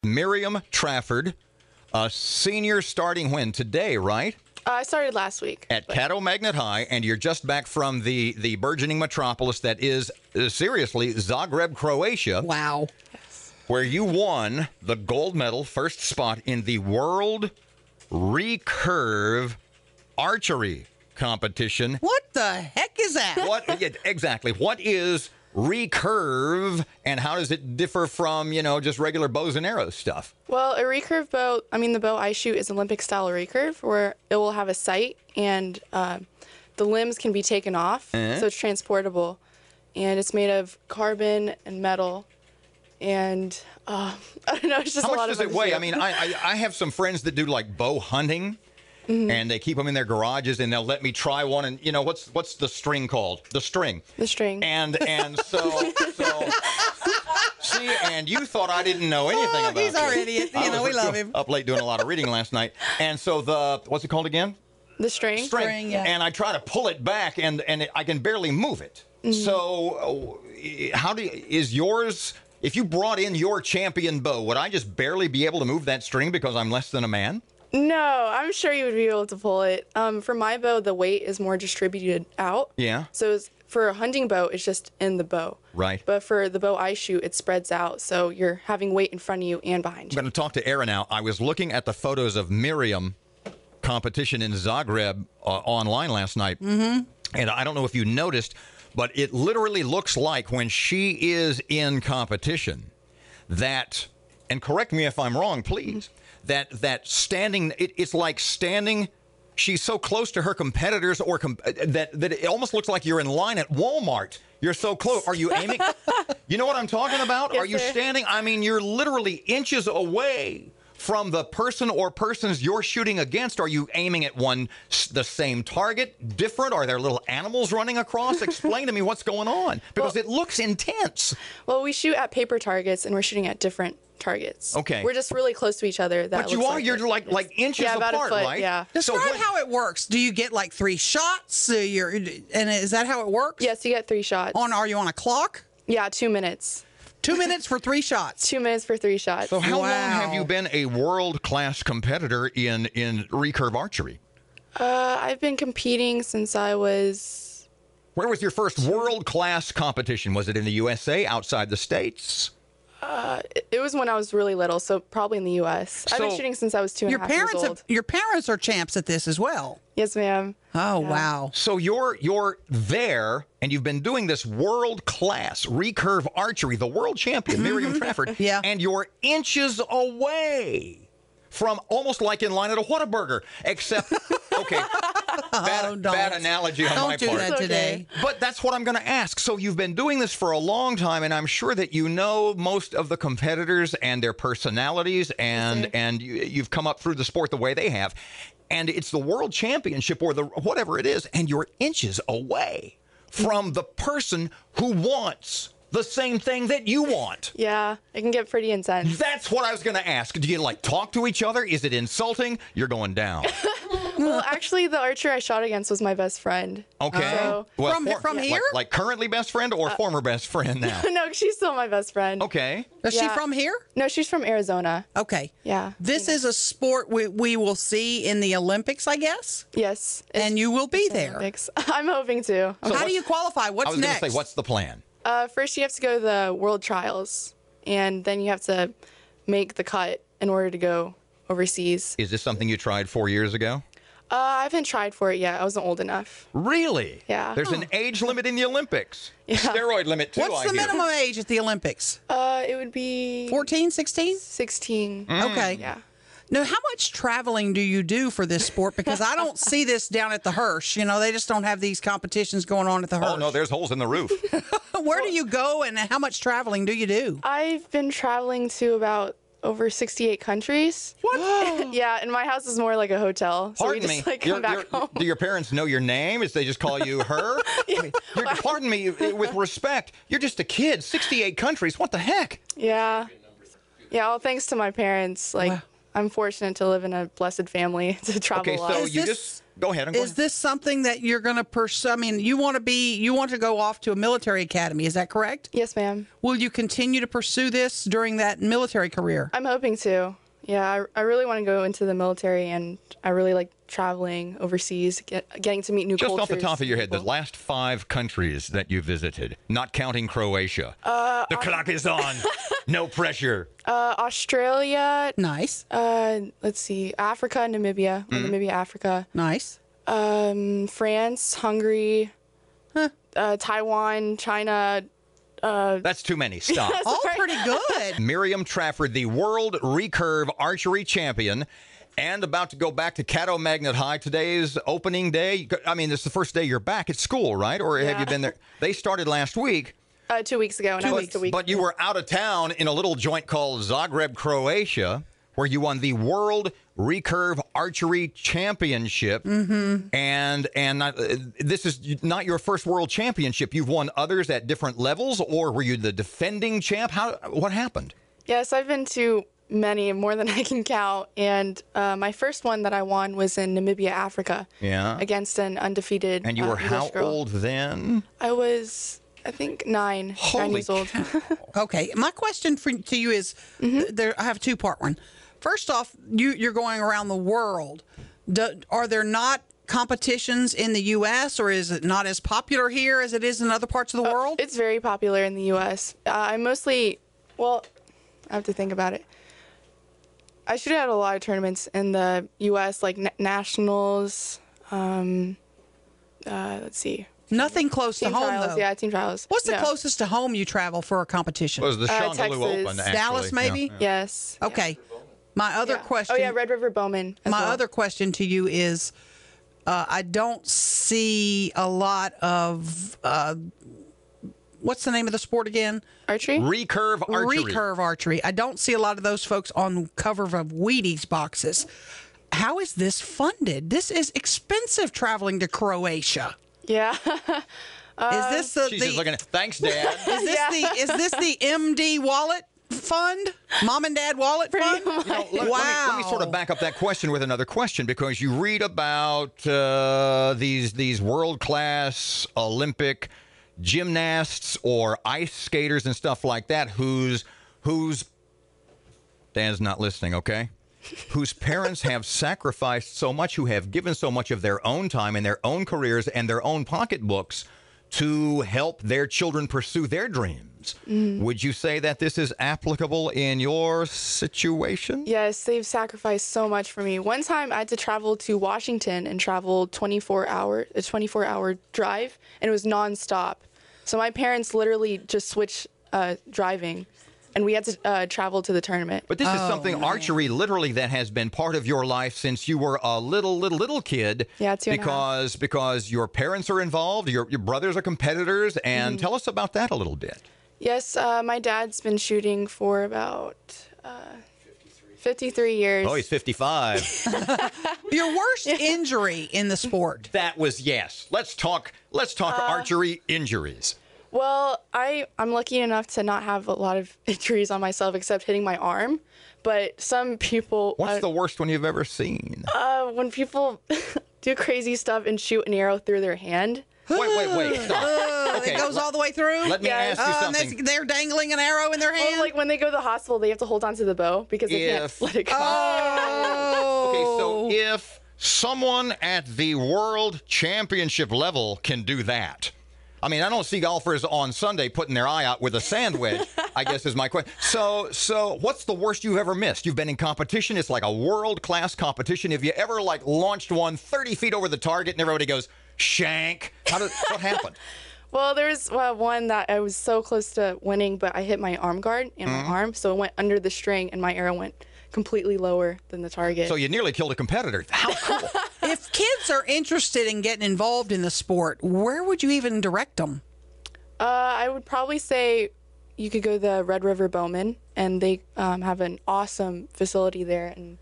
Miriam Trafford, a senior starting when? Today, right? I started last week. At Caddo Magnet High, and you're just back from the burgeoning metropolis that is, seriously, Zagreb, Croatia. Wow. Yes. Where you won the gold medal, first spot in the World Recurve Archery competition. What the heck is that? Yeah, exactly. What is recurve, and how does it differ from, just regular bows and arrows stuff? Well, a recurve bow, the bow I shoot is Olympic-style recurve, where it will have a sight, and the limbs can be taken off, so it's transportable. And it's made of carbon and metal, and I don't know, it's just a lot of fun. How much does it weigh? I have some friends that do, like, bow hunting, and they keep them in their garages, and they'll let me try one. And what's the string called? The string. The string. And so see, and you thought I didn't know anything about it. He's our idiot. We love him. Up late doing a lot of reading last night, and so what's it called again? The string. String, yeah. And I try to pull it back, and I can barely move it. So is yours? If you brought in your champion bow, would I just barely be able to move that string because I'm less than a man? No, I'm sure you would be able to pull it. For my bow, the weight is more distributed out. Yeah. So for a hunting bow, it's just in the bow. Right. But for the bow I shoot, it spreads out, so you're having weight in front of you and behind you. I'm going to talk to Erin now. I was looking at the photos of Miriam competition in Zagreb online last night, and I don't know if you noticed, but it literally looks like when she is in competition that, and correct me if I'm wrong, please, that standing, it's like standing, she's so close to her competitors that it almost looks like you're in line at Walmart. You're so close. Are you aiming? You know what I'm talking about? Yes, Are you sir. standing? You're literally inches away from the person or persons you're shooting against. Are you aiming at the same target? Different? Are there little animals running across? Explain to me what's going on, because it looks intense. Well, we shoot at paper targets, and we're shooting at different targets. Okay. We're just really close to each other. But you're like inches about apart, a foot, right? Yeah. Describe how it works. Do you get like 3 shots? And is that how it works? Yes, you get 3 shots. Are you on a clock? Yeah, 2 minutes. 2 minutes for 3 shots. 2 minutes for 3 shots. So how long have you been a world-class competitor in recurve archery? I've been competing since I was... Where was your first world-class competition? Was it in the USA, outside the States? It was when I was really little, so probably in the U.S. I've been shooting since I was 2.5 years old. Your parents are champs at this as well. Yes, ma'am. Oh, wow. So you're there, and you've been doing this world-class recurve archery, the world champion, Miriam Trafford, yeah. And you're inches away from almost like in line at a Whataburger, except, okay, bad analogy on my part. Don't do that today. But that's what I'm going to ask. So you've been doing this for a long time, and I'm sure that you know most of the competitors and their personalities, and you've come up through the sport the way they have. And it's the world championship or whatever it is, and you're inches away from the person who wants the same thing that you want. Yeah, it can get pretty intense. That's what I was going to ask. Do you talk to each other? Is it insulting? You're going down. Well, actually, the archer I shot against was my best friend. Okay. So, from here? Like currently best friend or former best friend now? No, she's still my best friend. Okay. Is she from here? No, she's from Arizona. Okay. Yeah. This is a sport we will see in the Olympics, I guess? Yes. And you will be there. Olympics. I'm hoping to. How do you qualify? What's I was next? going to say, what's the plan? First, you have to go to the world trials, and then you have to make the cut in order to go overseas. Is this something you tried 4 years ago? I haven't tried for it yet. I wasn't old enough. Really? Yeah. There's an age limit in the Olympics. Yeah. Steroid limit, too, What's the minimum age at the Olympics? It would be 14, 16? 16. Okay. Yeah. Now, how much traveling do you do for this sport? Because I don't see this down at the Hirsch. They just don't have these competitions going on at the Hirsch. Oh, no, there's holes in the roof. Where do you go, and how much traveling do you do? I've been traveling to about over 68 countries. What? Yeah, and my house is more like a hotel. So Pardon we just, me. come back home. Do your parents know your name? Is they just call you her? Pardon me, with respect, you're just a kid. 68 countries. What the heck? Yeah. Yeah, well, thanks to my parents. I'm fortunate to live in a blessed family to travel a lot. So Go ahead. Is this something that you're going to pursue? I mean, you want to go off to a military academy. Is that correct? Yes, ma'am. Will you continue to pursue this during that military career? I'm hoping to. Yeah, I really want to go into the military, and I really like traveling overseas, getting to meet new cultures. Just off the top of your head, the last 5 countries that you visited, not counting Croatia. The clock is on. No pressure. Australia. Nice. Let's see. Africa, Namibia. Namibia, Africa. Nice. France, Hungary, Taiwan, China. That's too many. Stop. All pretty good. Miriam Trafford, the world recurve archery champion, and about to go back to Caddo Magnet High. Today's opening day. I mean, this is the first day you're back at school, right? Or have you been there? They started last week. 2 weeks ago, and I was the week. But you were out of town in a little joint called Zagreb, Croatia, where you won the World Recurve Archery Championship. Mm-hmm. And this is not your first World Championship. You've won others at different levels, or were you the defending champ? What happened? Yes, I've been to many, more than I can count. And my first one that I won was in Namibia, Africa. Yeah. Against an undefeated And you were how old then? I was, I think, 9 years old. Okay. My question to you is, I have a 2-part one. First off, you're going around the world. Are there not competitions in the U.S., or is it not as popular here as it is in other parts of the world? It's very popular in the U.S. I have to think about it. I should have had a lot of tournaments in the U.S., like nationals. Let's see. Nothing close team to home, trials, though. Yeah, team trials. What's the closest to home you travel for a competition? It was the Shongaloo Open, actually. Dallas, maybe? Yeah. Yes. Okay. My other question. Oh, yeah, Red River Bowman. My other question to you is, I don't see a lot of, what's the name of the sport again? Archery? Recurve archery. Recurve archery. I don't see a lot of those folks on cover of Wheaties boxes. How is this funded? This is expensive traveling to Croatia. Yeah. Is this She's just looking at, thanks, Dad. Is this the MD wallet fund? Mom and Dad wallet fund? Let me sort of back up that question with another question, because you read about these world-class Olympic gymnasts or ice skaters and stuff like that whose Dan's not listening, okay? Whose parents have sacrificed so much, who have given so much of their own time and their own careers and their own pocketbooks to help their children pursue their dreams. Would you say that this is applicable in your situation? Yes, they've sacrificed so much for me. One time I had to travel to Washington and travel a 24-hour drive, and it was nonstop. So my parents literally just switched driving, and we had to travel to the tournament. But this is something, archery, literally, that has been part of your life since you were a little kid. Yeah, 2.5. Because your parents are involved, your brothers are competitors, and tell us about that a little bit. Yes, my dad's been shooting for about 53 years. Oh, he's 55. Your worst injury in the sport? That was, yes. Let's talk archery injuries. Well, I'm lucky enough to not have a lot of injuries on myself except hitting my arm. But some people... What's the worst one you've ever seen? When people do crazy stuff and shoot an arrow through their hand. Wait. Stop. Okay. It goes all the way through? Let me ask you something. And they're dangling an arrow in their hand? Well, like when they go to the hospital, they have to hold on to the bow because they can't let it go. Okay, so if someone at the world championship level can do that... I mean, I don't see golfers on Sunday putting their eye out with a sand wedge, I guess is my question. So what's the worst you've ever missed? You've been in competition. It's like a world-class competition. Have you ever, launched one 30 feet over the target and everybody goes, shank? What happened? Well, there was one that I was so close to winning, but I hit my arm guard and my arm, so it went under the string, and my arrow went completely lower than the target. So you nearly killed a competitor. How cool. If kids are interested in getting involved in the sport, where would you even direct them? I would probably say you could go to the Red River Bowman, and they have an awesome facility there and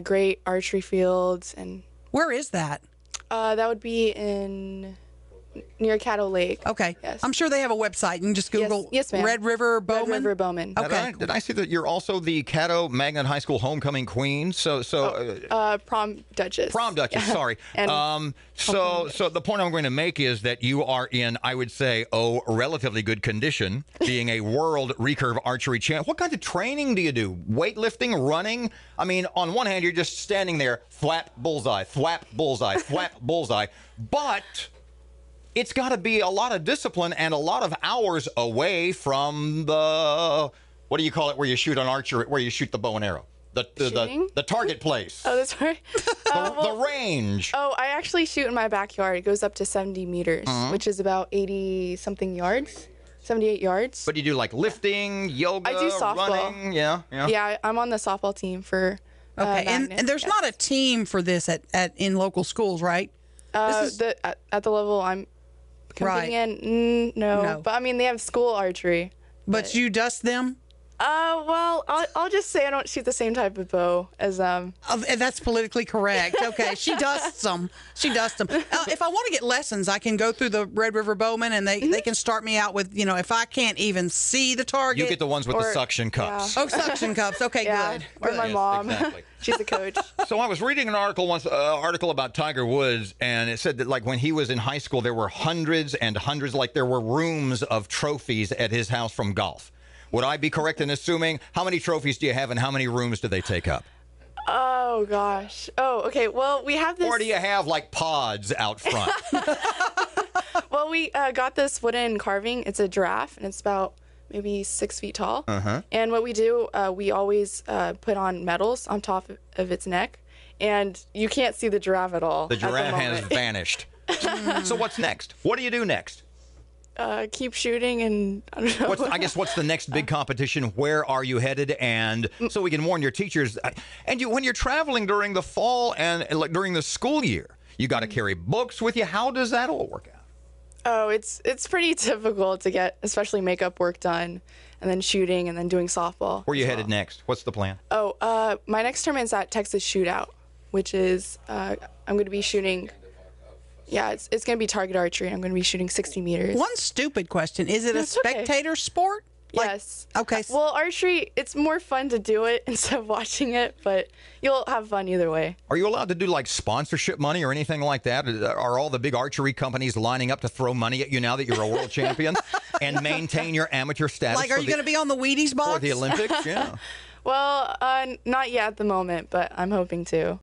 great archery fields. And where is that? That would be in near Caddo Lake. Okay. Yes. I'm sure they have a website. You can just Google Yes, ma'am. Red River Bowman. Red River Bowman. Okay. Did I see that you're also the Caddo Magnet High School homecoming queen? Prom Duchess. Prom Duchess, Yeah. sorry. And So the point I'm going to make is that you are in, I would say, relatively good condition, being a world recurve archery champ. What kind of training do you do? Weightlifting, running? I mean, on one hand, you're just standing there, thwap, bullseye, thwap, bullseye, thwap, bullseye. But it's got to be a lot of discipline and a lot of hours away from the, what do you call it, where you shoot on archery, where you shoot the bow and arrow? The target place. Oh, that's right. The range. Oh, I actually shoot in my backyard. It goes up to 70 meters, which is about 80-something yards, 78 yards. But you do like lifting, yoga, I do softball. running. Yeah. Yeah, I'm on the softball team for Okay, Magnet. and there's not a team for this in local schools, right? At the level I'm competing in, no. But I mean, they have school archery. But you dust them? Well, I'll just say I don't shoot the same type of bow as That's politically correct. Okay, she dusts them. If I want to get lessons, I can go through the Red River Bowman, and they can start me out with, if I can't even see the target. You get the ones with the suction cups. Oh, suction cups. Okay, yeah, good. or my Yes, mom. exactly. She's a coach. So I was reading an article once, about Tiger Woods, and it said that like when he was in high school, there were hundreds and hundreds, like there were rooms of trophies at his house from golf. Would I be correct in assuming, how many trophies do you have and how many rooms do they take up? Oh, gosh. Oh, okay. Well, we have this. Or do you have like pods out front? Well, we got this wooden carving. It's a giraffe, and it's about maybe 6 feet tall. And what we do, we always put on medals on top of its neck, and you can't see the giraffe at all. The giraffe has moment. vanished. So what's next? What do you do next? Keep shooting, and I don't know. What's the next big competition? Where are you headed? And so we can warn your teachers. And when you're traveling during the fall and like during the school year, you got to carry books with you. How does that all work out? Oh, it's pretty difficult to get, especially makeup work done, and then shooting, and then doing softball. Where are you headed next? What's the plan? Oh, my next tournament's at Texas Shootout, which is I'm going to be shooting. Yeah, it's going to be target archery. I'm going to be shooting 60 meters. One stupid question. Is it a That's okay. spectator sport? Yes. Okay. Well, archery, it's more fun to do it instead of watching it, but you'll have fun either way. Are you allowed to do like sponsorship money or anything like that? Are all the big archery companies lining up to throw money at you now that you're a world champion and maintain your amateur status? Like, are you going to be on the Wheaties box? for the Olympics? Yeah. Well, not yet at the moment, but I'm hoping to.